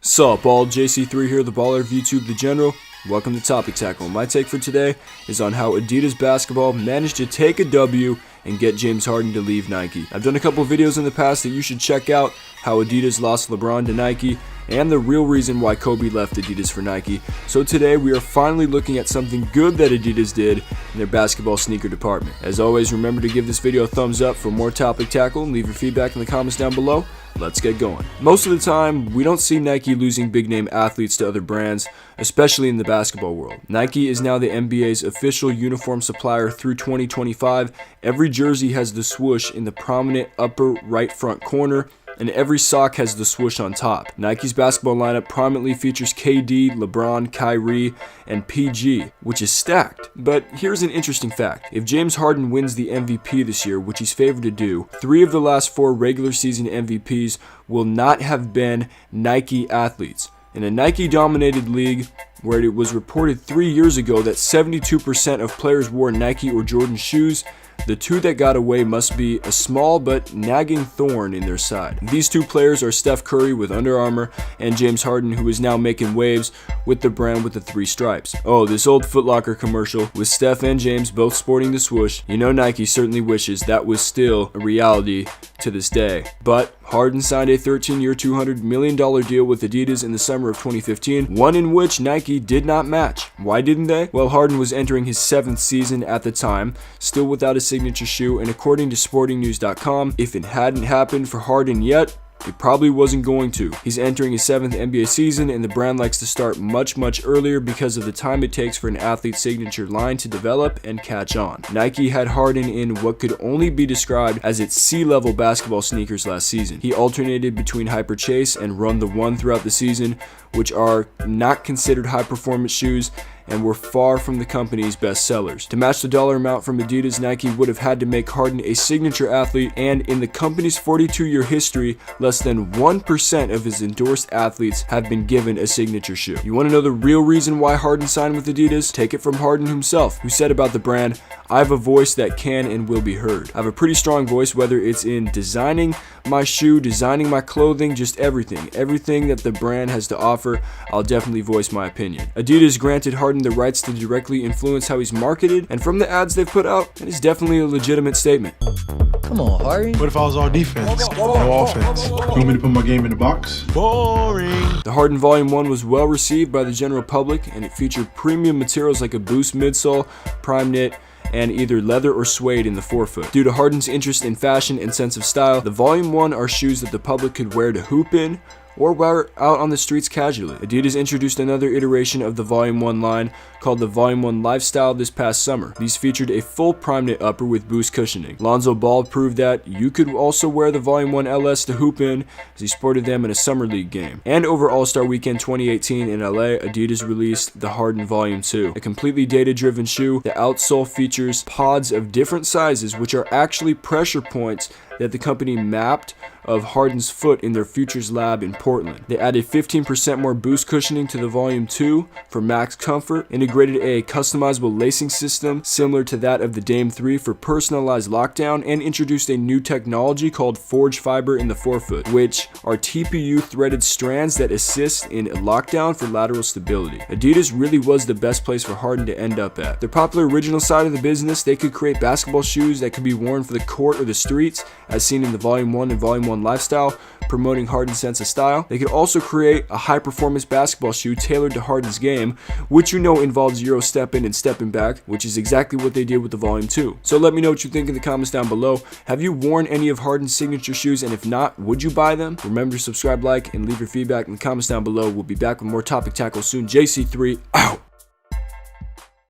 Sup all, JC3 here, the baller of YouTube, the general. Welcome to Topic Tackle. My take for today is on how Adidas basketball managed to take a W and get James Harden to leave Nike. I've done a couple videos in the past that you should check out, how Adidas lost LeBron to Nike, and the real reason why Kobe left Adidas for Nike. So today we are finally looking at something good that Adidas did in their basketball sneaker department. As always, remember to give this video a thumbs up for more Topic Tackle and leave your feedback in the comments down below. Let's get going. Most of the time, we don't see Nike losing big name athletes to other brands, especially in the basketball world. Nike is now the NBA's official uniform supplier through 2025. Every jersey has the swoosh in the prominent upper right front corner, and every sock has the swoosh on top. Nike's basketball lineup prominently features KD, LeBron, Kyrie, and PG, which is stacked. But here's an interesting fact. If James Harden wins the MVP this year, which he's favored to do, 3 of the last 4 regular season MVPs will not have been Nike athletes. In a Nike-dominated league, where it was reported 3 years ago that 72% of players wore Nike or Jordan shoes, the 2 that got away must be a small but nagging thorn in their side. These 2 players are Steph Curry with Under Armour and James Harden, who is now making waves with the brand with the 3 stripes. Oh, this old Foot Locker commercial with Steph and James both sporting the swoosh. You know Nike certainly wishes that was still a reality to this day. But Harden signed a 13-year, $200 million deal with Adidas in the summer of 2015, one in which Nike did not match. Why didn't they? Well, Harden was entering his 7th season at the time, still without a signature shoe, and according to sportingnews.com, if it hadn't happened for Harden yet, it probably wasn't going to. He's entering his 7th NBA season, and the brand likes to start much earlier because of the time it takes for an athlete's signature line to develop and catch on. Nike had Harden in what could only be described as its C-level basketball sneakers last season. He alternated between Hyper Chase and Run the One throughout the season, which are not considered high-performance shoes and were far from the company's best sellers. To match the dollar amount from Adidas, Nike would have had to make Harden a signature athlete, and in the company's 42-year history, less than 1% of his endorsed athletes have been given a signature shoe. You want to know the real reason why Harden signed with Adidas? Take it from Harden himself, who said about the brand, "I have a voice that can and will be heard. I have a pretty strong voice, whether it's in designing my shoe, designing my clothing, just everything. Everything that the brand has to offer, I'll definitely voice my opinion." Adidas granted Harden the rights to directly influence how he's marketed, and from the ads they've put out, it is definitely a legitimate statement. Come on, Harden. What if I was all defense, no offense? You want me to put my game in the box? Boring. The Harden Volume 1 was well received by the general public, and it featured premium materials like a Boost midsole, prime knit, and either leather or suede in the forefoot. Due to Harden's interest in fashion and sense of style, the Volume 1 are shoes that the public could wear to hoop in or wear out on the streets casually. Adidas introduced another iteration of the Volume 1 line called the Volume 1 Lifestyle this past summer. These featured a full prime knit upper with Boost cushioning. Lonzo Ball proved that you could also wear the Volume 1 LS to hoop in, as he sported them in a Summer League game. And over All-Star Weekend 2018 in LA, Adidas released the Harden Volume 2, a completely data-driven shoe. The outsole features pods of different sizes, which are actually pressure points that the company mapped of Harden's foot in their Futures lab in Portland. They added 15% more Boost cushioning to the Volume 2 for max comfort, integrated a customizable lacing system similar to that of the Dame 3 for personalized lockdown, and introduced a new technology called Forge Fiber in the forefoot, which are TPU threaded strands that assist in lockdown for lateral stability. Adidas really was the best place for Harden to end up at. Their popular original side of the business, they could create basketball shoes that could be worn for the court or the streets, as seen in the Volume 1 and Volume 1 Lifestyle, promoting Harden's sense of style. They could also create a high-performance basketball shoe tailored to Harden's game, which you know involves Euro stepping and stepping back, which is exactly what they did with the Volume 2. So let me know what you think in the comments down below. Have you worn any of Harden's signature shoes, and if not, would you buy them? Remember to subscribe, like, and leave your feedback in the comments down below. We'll be back with more Topic Tackle soon. JC3 out.